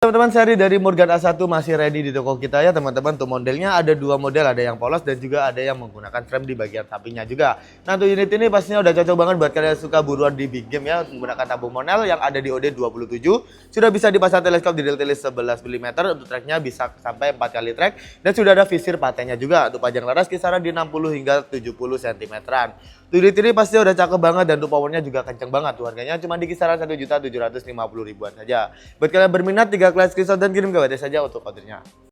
teman-teman, seri dari Morgan A1 masih ready di toko kita ya teman-teman. Untuk modelnya ada dua model, ada yang polos dan juga ada yang menggunakan frame di bagian sampingnya juga. Nah, untuk unit ini pastinya udah cocok banget buat kalian yang suka buruan di big game ya, menggunakan tabung monel yang ada di OD27. Sudah bisa dipasang teleskop di detail 11 mm, untuk tracknya bisa sampai 4 kali track dan sudah ada visir patennya juga. Untuk panjang laras kisaran di 60 hingga 70 cm-an. Unit ini pasti udah cakep banget dan untuk powernya juga kenceng banget. Tuh harganya cuma di kisaran 1.750.000-an saja. Buat kalian berminat, tinggal kalian screenshot dan kirim ke WD saja untuk ordernya.